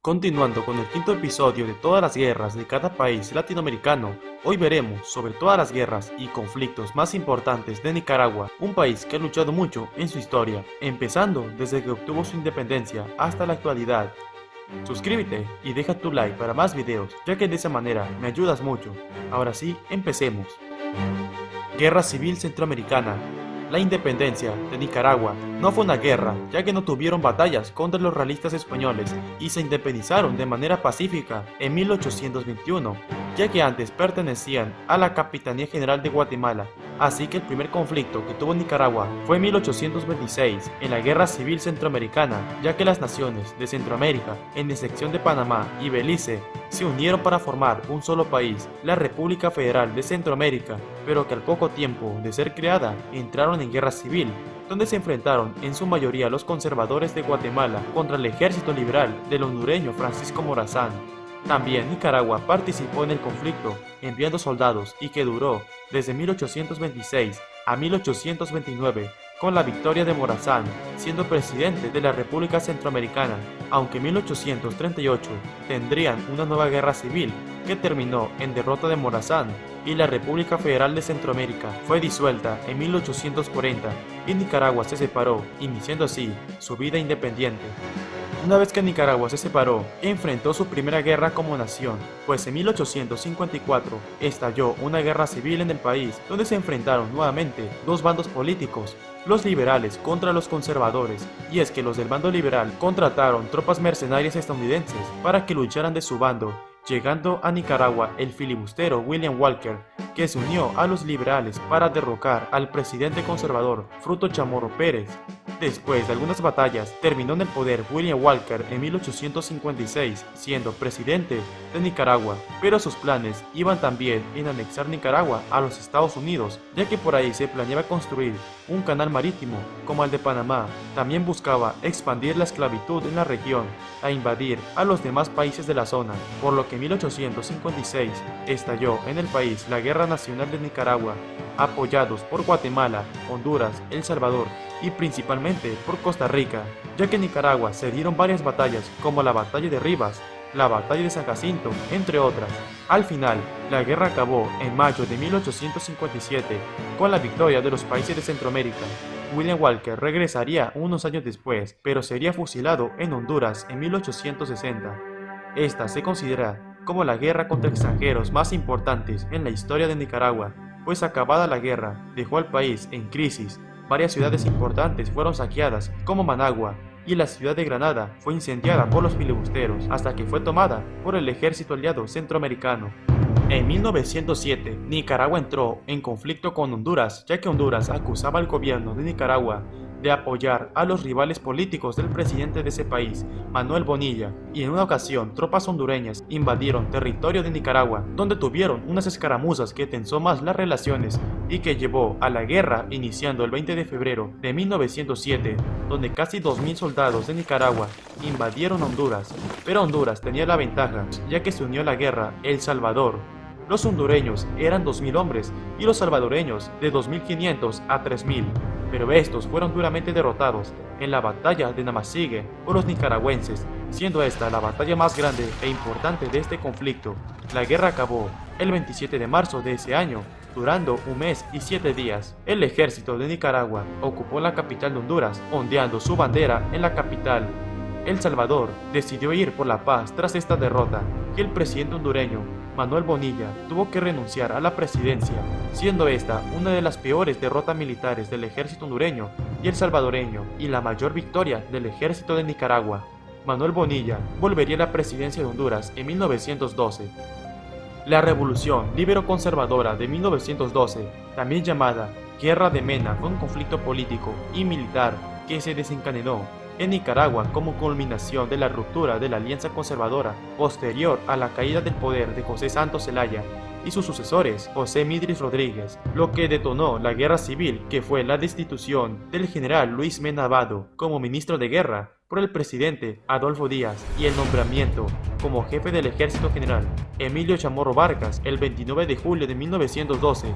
Continuando con el quinto episodio de todas las guerras de cada país latinoamericano, hoy veremos sobre todas las guerras y conflictos más importantes de Nicaragua, un país que ha luchado mucho en su historia, empezando desde que obtuvo su independencia hasta la actualidad. Suscríbete y deja tu like para más videos, ya que de esa manera me ayudas mucho. Ahora sí, empecemos. Guerra Civil Centroamericana. La independencia de Nicaragua no fue una guerra, ya que no tuvieron batallas contra los realistas españoles y se independizaron de manera pacífica en 1821, ya que antes pertenecían a la Capitanía General de Guatemala. Así que el primer conflicto que tuvo Nicaragua fue en 1826, en la Guerra Civil Centroamericana, ya que las naciones de Centroamérica, en excepción de Panamá y Belice, se unieron para formar un solo país, la República Federal de Centroamérica, pero que al poco tiempo de ser creada entraron en guerra civil, donde se enfrentaron en su mayoría los conservadores de Guatemala contra el ejército liberal del hondureño Francisco Morazán. También Nicaragua participó en el conflicto enviando soldados y que duró desde 1826 a 1829 con la victoria de Morazán siendo presidente de la República Centroamericana, aunque en 1838 tendrían una nueva guerra civil que terminó en derrota de Morazán y la República Federal de Centroamérica fue disuelta en 1840 y Nicaragua se separó, iniciando así su vida independiente. Una vez que Nicaragua se separó, enfrentó su primera guerra como nación, pues en 1854 estalló una guerra civil en el país donde se enfrentaron nuevamente dos bandos políticos, los liberales contra los conservadores, y es que los del bando liberal contrataron tropas mercenarias estadounidenses para que lucharan de su bando, llegando a Nicaragua el filibustero William Walker, que se unió a los liberales para derrocar al presidente conservador Fruto Chamorro Pérez. Después de algunas batallas, terminó en el poder William Walker en 1856, siendo presidente de Nicaragua, pero sus planes iban también en anexar Nicaragua a los Estados Unidos, ya que por ahí se planeaba construir un canal marítimo como el de Panamá. También buscaba expandir la esclavitud en la región e invadir a los demás países de la zona, por lo que en 1856 estalló en el país la Guerra Nacional de Nicaragua, apoyados por Guatemala, Honduras, El Salvador y principalmente por Costa Rica, ya que en Nicaragua se dieron varias batallas como la Batalla de Rivas, la Batalla de San Jacinto, entre otras. Al final, la guerra acabó en mayo de 1857 con la victoria de los países de Centroamérica. William Walker regresaría unos años después, pero sería fusilado en Honduras en 1860. Esta se considera como la guerra contra extranjeros más importantes en la historia de Nicaragua, pues acabada la guerra, dejó al país en crisis. Varias ciudades importantes fueron saqueadas, como Managua, y la ciudad de Granada fue incendiada por los filibusteros hasta que fue tomada por el ejército aliado centroamericano. En 1907, Nicaragua entró en conflicto con Honduras, ya que Honduras acusaba al gobierno de Nicaragua de apoyar a los rivales políticos del presidente de ese país, Manuel Bonilla, y en una ocasión tropas hondureñas invadieron territorio de Nicaragua, donde tuvieron unas escaramuzas que tensó más las relaciones y que llevó a la guerra iniciando el 20 de febrero de 1907, donde casi 2000 soldados de Nicaragua invadieron Honduras, pero Honduras tenía la ventaja, ya que se unió a la guerra El Salvador. Los hondureños eran 2000 hombres y los salvadoreños de 2500 a 3000, pero estos fueron duramente derrotados en la batalla de Namasigue por los nicaragüenses, siendo esta la batalla más grande e importante de este conflicto. La guerra acabó el 27 de marzo de ese año, durando un mes y 7 días. El ejército de Nicaragua ocupó la capital de Honduras, ondeando su bandera en la capital. El Salvador decidió ir por la paz tras esta derrota, y el presidente hondureño Manuel Bonilla tuvo que renunciar a la presidencia, siendo esta una de las peores derrotas militares del ejército hondureño y el salvadoreño, y la mayor victoria del ejército de Nicaragua. Manuel Bonilla volvería a la presidencia de Honduras en 1912. La Revolución Libero-Conservadora de 1912, también llamada Guerra de Mena, fue un conflicto político y militar que se desencadenó en Nicaragua como culminación de la ruptura de la alianza conservadora posterior a la caída del poder de José Santos Zelaya y sus sucesores José Midris Rodríguez, lo que detonó la guerra civil, que fue la destitución del general Luis Mena Abado como ministro de guerra por el presidente Adolfo Díaz y el nombramiento como jefe del ejército general Emilio Chamorro Vargas el 29 de julio de 1912.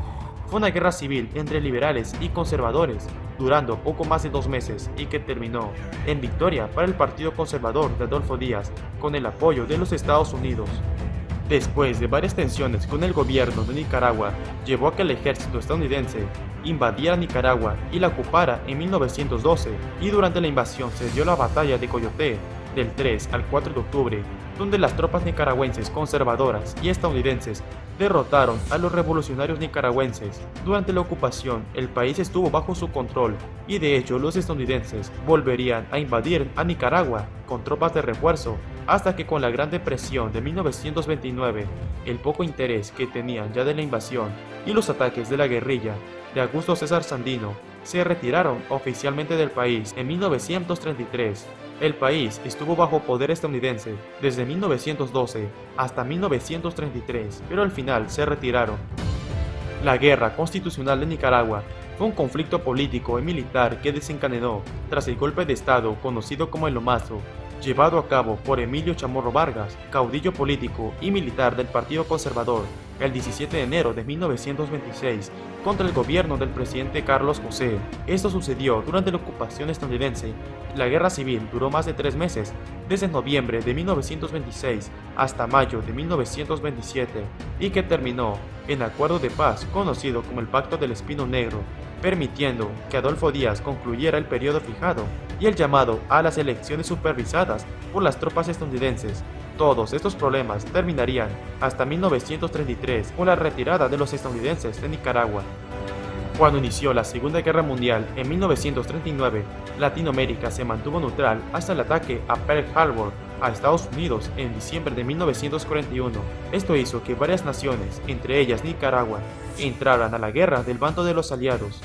Fue una guerra civil entre liberales y conservadores, durando poco más de 2 meses y que terminó en victoria para el Partido Conservador de Adolfo Díaz con el apoyo de los Estados Unidos. Después de varias tensiones con el gobierno de Nicaragua, llevó a que el ejército estadounidense invadiera Nicaragua y la ocupara en 1912, y durante la invasión se dio la batalla de Coyoté del 3 al 4 de octubre, donde las tropas nicaragüenses conservadoras y estadounidenses derrotaron a los revolucionarios nicaragüenses. Durante la ocupación, el país estuvo bajo su control y de hecho los estadounidenses volverían a invadir a Nicaragua con tropas de refuerzo, hasta que con la Gran Depresión de 1929, el poco interés que tenían ya de la invasión y los ataques de la guerrilla de Augusto César Sandino, se retiraron oficialmente del país en 1933. El país estuvo bajo poder estadounidense desde 1912 hasta 1933, pero al final se retiraron. La Guerra Constitucional de Nicaragua fue un conflicto político y militar que desencadenó tras el golpe de Estado conocido como el Lomazo, llevado a cabo por Emilio Chamorro Vargas, caudillo político y militar del Partido Conservador, el 17 de enero de 1926, contra el gobierno del presidente Carlos José. Esto sucedió durante la ocupación estadounidense. La guerra civil duró más de 3 meses, desde noviembre de 1926 hasta mayo de 1927, y que terminó en acuerdo de paz conocido como el Pacto del Espino Negro, permitiendo que Adolfo Díaz concluyera el periodo fijado y el llamado a las elecciones supervisadas por las tropas estadounidenses. Todos estos problemas terminarían hasta 1933 con la retirada de los estadounidenses de Nicaragua. Cuando inició la Segunda Guerra Mundial en 1939, Latinoamérica se mantuvo neutral hasta el ataque a Pearl Harbor a Estados Unidos en diciembre de 1941. Esto hizo que varias naciones, entre ellas Nicaragua, entraran a la guerra del bando de los aliados.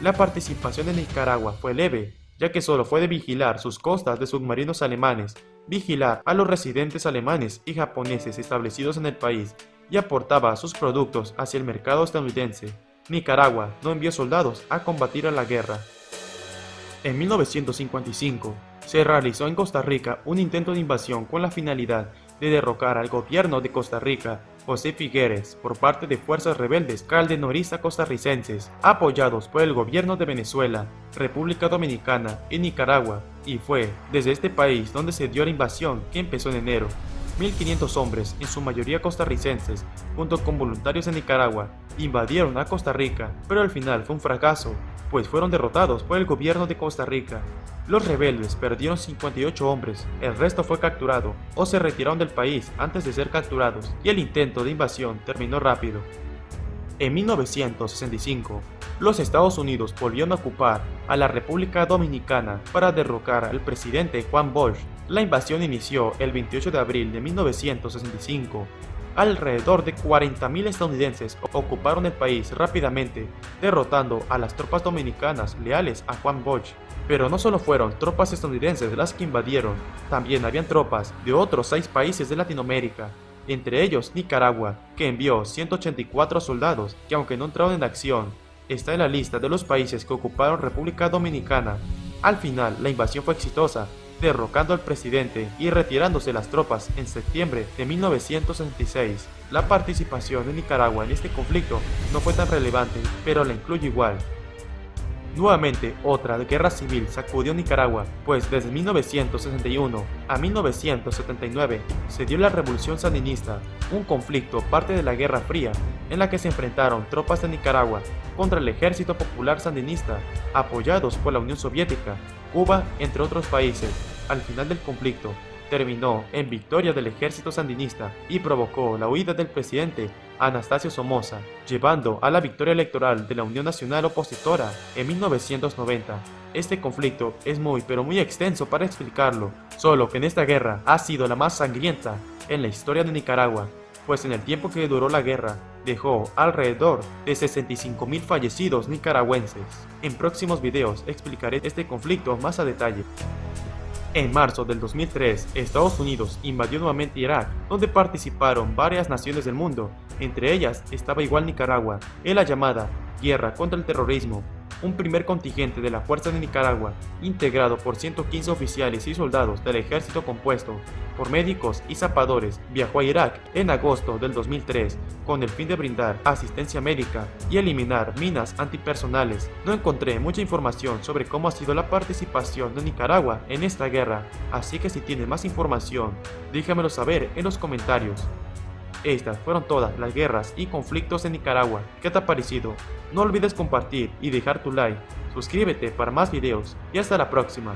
La participación de Nicaragua fue leve, ya que solo fue de vigilar sus costas de submarinos alemanes, vigilar a los residentes alemanes y japoneses establecidos en el país, y aportaba sus productos hacia el mercado estadounidense. Nicaragua no envió soldados a combatir a la guerra. En 1955, se realizó en Costa Rica un intento de invasión con la finalidad de derrocar al gobierno de Costa Rica, José Figueres, por parte de fuerzas rebeldes caldenoristas costarricenses, apoyados por el gobierno de Venezuela, República Dominicana y Nicaragua, y fue desde este país donde se dio la invasión, que empezó en enero. 1.500 hombres, en su mayoría costarricenses, junto con voluntarios de Nicaragua, invadieron a Costa Rica, pero al final fue un fracaso, pues fueron derrotados por el gobierno de Costa Rica. Los rebeldes perdieron 58 hombres, el resto fue capturado o se retiraron del país antes de ser capturados, y el intento de invasión terminó rápido. En 1965, los Estados Unidos volvieron a ocupar a la República Dominicana para derrocar al presidente Juan Bosch. La invasión inició el 28 de abril de 1965. Alrededor de 40.000 estadounidenses ocuparon el país rápidamente, derrotando a las tropas dominicanas leales a Juan Bosch. Pero no solo fueron tropas estadounidenses las que invadieron, también habían tropas de otros 6 países de Latinoamérica, entre ellos Nicaragua, que envió 184 soldados que, aunque no entraron en acción, está en la lista de los países que ocuparon República Dominicana. Al final, la invasión fue exitosa, derrocando al presidente y retirándose las tropas en septiembre de 1966. La participación de Nicaragua en este conflicto no fue tan relevante, pero la incluye igual. Nuevamente, otra guerra civil sacudió Nicaragua, pues desde 1961 a 1979 se dio la Revolución Sandinista, un conflicto parte de la Guerra Fría, en la que se enfrentaron tropas de Nicaragua contra el Ejército Popular Sandinista, apoyados por la Unión Soviética, Cuba, entre otros países. Al final del conflicto, terminó en victoria del ejército sandinista y provocó la huida del presidente Anastasio Somoza, llevando a la victoria electoral de la Unión Nacional Opositora en 1990. Este conflicto es muy extenso para explicarlo, solo que en esta guerra ha sido la más sangrienta en la historia de Nicaragua, pues en el tiempo que duró la guerra, dejó alrededor de 65.000 fallecidos nicaragüenses. En próximos videos explicaré este conflicto más a detalle. En marzo del 2003, Estados Unidos invadió nuevamente Irak, donde participaron varias naciones del mundo, entre ellas estaba igual Nicaragua, en la llamada Guerra contra el Terrorismo. un primer contingente de la Fuerza de Nicaragua, integrado por 115 oficiales y soldados del ejército compuesto por médicos y zapadores, viajó a Irak en agosto del 2003 con el fin de brindar asistencia médica y eliminar minas antipersonales. No encontré mucha información sobre cómo ha sido la participación de Nicaragua en esta guerra, así que si tienes más información, déjamelo saber en los comentarios. Estas fueron todas las guerras y conflictos en Nicaragua. ¿Qué te ha parecido? No olvides compartir y dejar tu like. Suscríbete para más videos y hasta la próxima.